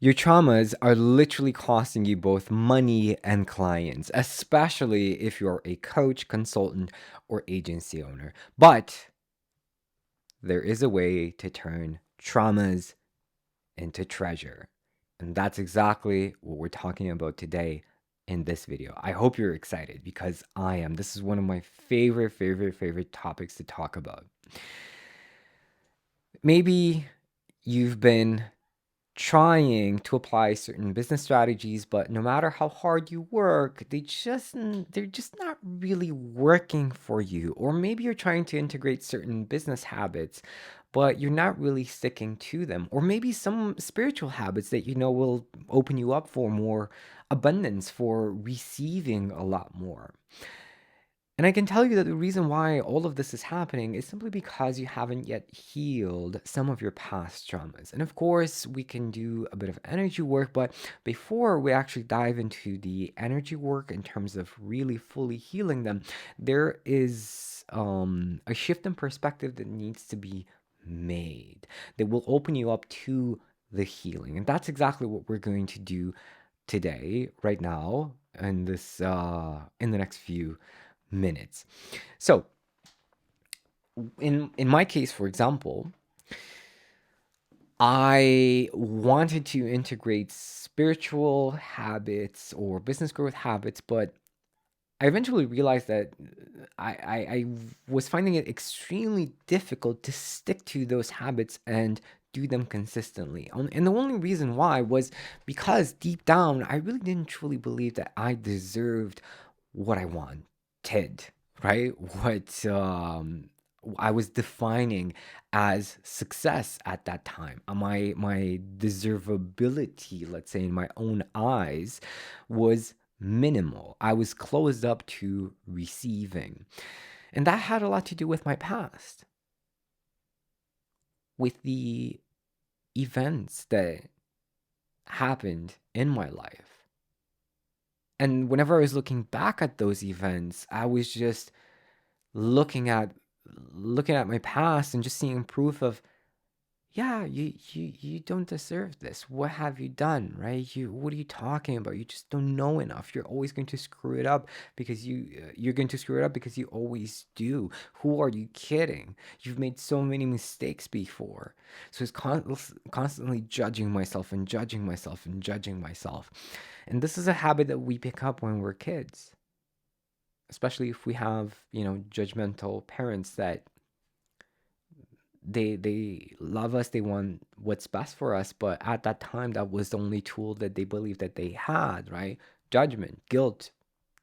Your traumas are literally costing you both money and clients, especially if you're a coach, consultant, or agency owner. But there is a way to turn traumas into treasure. And that's exactly what we're talking about today in this video. I hope you're excited because I am. This is one of my favorite topics to talk about. Maybe you've been trying to apply certain business strategies, but no matter how hard you work, they're just not really working for you. Or maybe you're trying to integrate certain business habits, but you're not really sticking to them. Or maybe some spiritual habits that you know will open you up for more abundance, for receiving a lot more. And I can tell you that the reason why all of this is happening is simply because you haven't yet healed some of your past traumas. And of course, we can do a bit of energy work, but before we actually dive into the energy work in terms of really fully healing them, there is a shift in perspective that needs to be made that will open you up to the healing. And that's exactly what we're going to do today, right now, in in the next few minutes. So, in my case, for example, I wanted to integrate spiritual habits or business growth habits, but I eventually realized that I was finding it extremely difficult to stick to those habits and do them consistently. And the only reason why was because deep down, I really didn't truly believe that I deserved what I wanted, right? What I was defining as success at that time. My deservability, let's say in my own eyes, was minimal. I was closed up to receiving. And that had a lot to do with my past, with the events that happened in my life. And whenever I was looking back at those events, I was just looking at my past and just seeing proof of, yeah, you don't deserve this. What have you done, right? What are you talking about? You just don't know enough. You're always going to screw it up because you're going to screw it up because you always do. Who are you kidding? You've made so many mistakes before. So it's constantly judging myself and judging myself and judging myself. And this is a habit that we pick up when we're kids, especially if we have, judgmental parents that they love us, they want what's best for us, but at that time that was the only tool that they believed that they had, right? Judgment, guilt,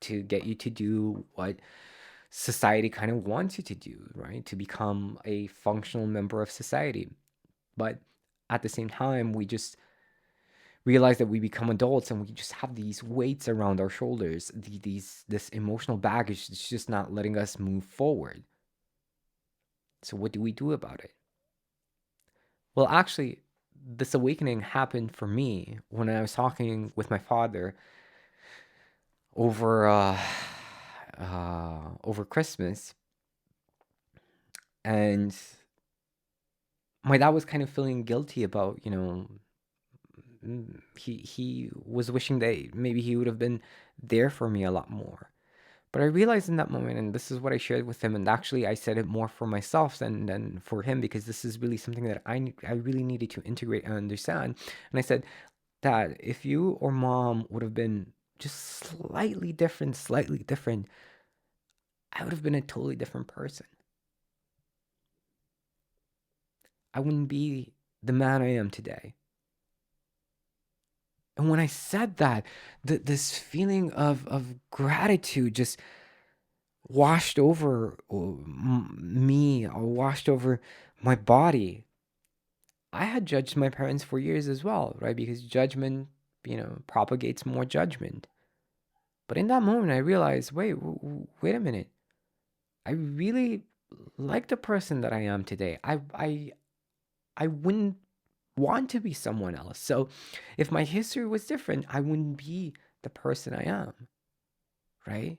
to get you to do what society kind of wants you to do, right? To become a functional member of society. But at the same time, we just realize that we become adults and we just have these weights around our shoulders, this emotional baggage that's just not letting us move forward. So what do we do about it? Well, actually, this awakening happened for me when I was talking with my father over over Christmas, and my dad was kind of feeling guilty about, he was wishing that maybe he would have been there for me a lot more. But I realized in that moment, and this is what I shared with him, and actually I said it more for myself than for him, because this is really something that I really needed to integrate and understand. And I said, Dad, if you or mom would have been just slightly different, I would have been a totally different person. I wouldn't be the man I am today. And when I said that, this feeling of gratitude just washed over me, or washed over my body. I had judged my parents for years as well, right? Because judgment, propagates more judgment. But in that moment, I realized, wait a minute. I really like the person that I am today. I wouldn't want to be someone else. So if my history was different, I wouldn't be the person I am, right?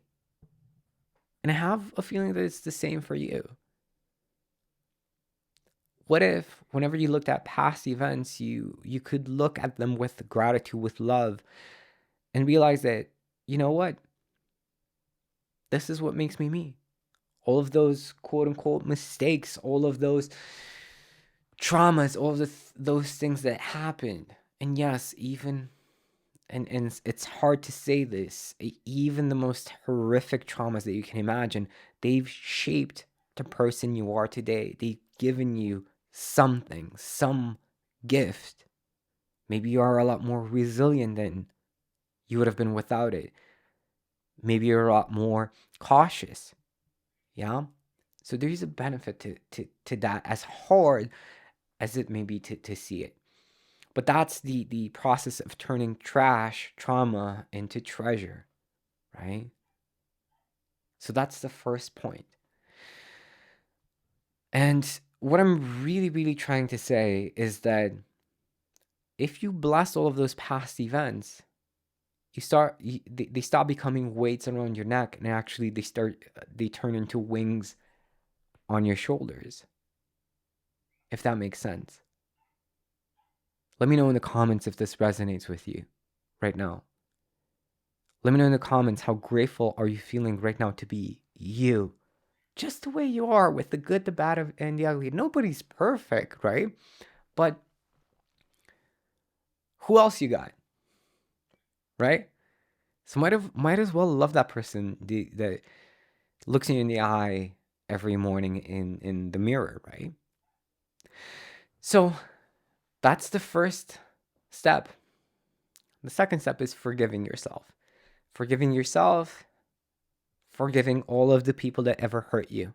And I have a feeling that it's the same for you. What if whenever you looked at past events, you could look at them with gratitude, with love, and realize that, you know what? This is what makes me me. All of those quote unquote mistakes, all of those traumas, all of those things that happened. And yes, even and it's hard to say this, even the most horrific traumas that you can imagine, they've shaped the person you are today. They've given you something, some gift. Maybe you are a lot more resilient than you would have been without it. Maybe you're a lot more cautious. Yeah. So there's a benefit to that, as hard as it may be to see it. But that's the process of turning trash, trauma into treasure, right? So that's the first point. And what I'm really, really trying to say is that if you bless all of those past events, they stop becoming weights around your neck, and actually they turn into wings on your shoulders, if that makes sense. Let me know in the comments if this resonates with you right now. Let me know in the comments, how grateful are you feeling right now to be you, just the way you are, with the good, the bad, and the ugly. Nobody's perfect, right? But who else you got, right? So might as well love that person that looks you in the eye every morning in the mirror, right? So that's the first step. The second step is forgiving yourself. Forgiving yourself, forgiving all of the people that ever hurt you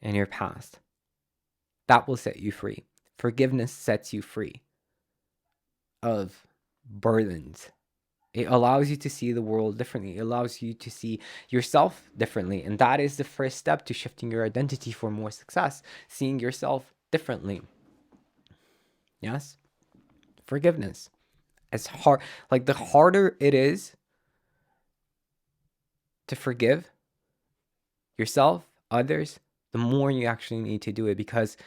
in your past. That will set you free. Forgiveness sets you free of burdens. It allows you to see the world differently. It allows you to see yourself differently. And that is the first step to shifting your identity for more success, seeing yourself differently. Yes? Forgiveness. As hard, like the harder it is to forgive yourself, others, the more you actually need to do it, because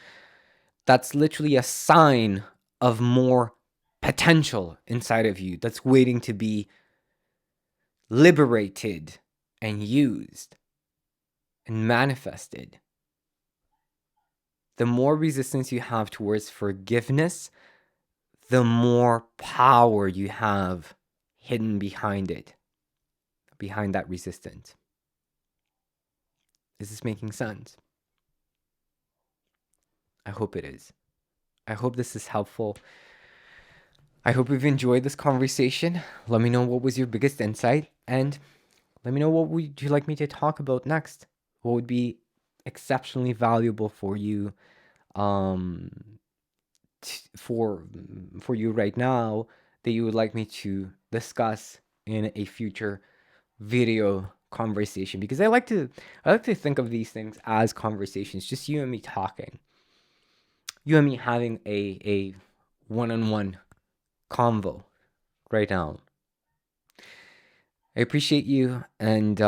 that's literally a sign of more potential inside of you that's waiting to be liberated and used and manifested. The more resistance you have towards forgiveness, the more power you have hidden behind it, behind that resistance. Is this making sense? I hope it is. I hope this is helpful. I hope you've enjoyed this conversation. Let me know what was your biggest insight, and let me know what would you like me to talk about next. What would be exceptionally valuable for you, for you right now, that you would like me to discuss in a future video conversation, because I like to think of these things as conversations, just you and me talking, you and me having a one-on-one convo right now. I appreciate you, and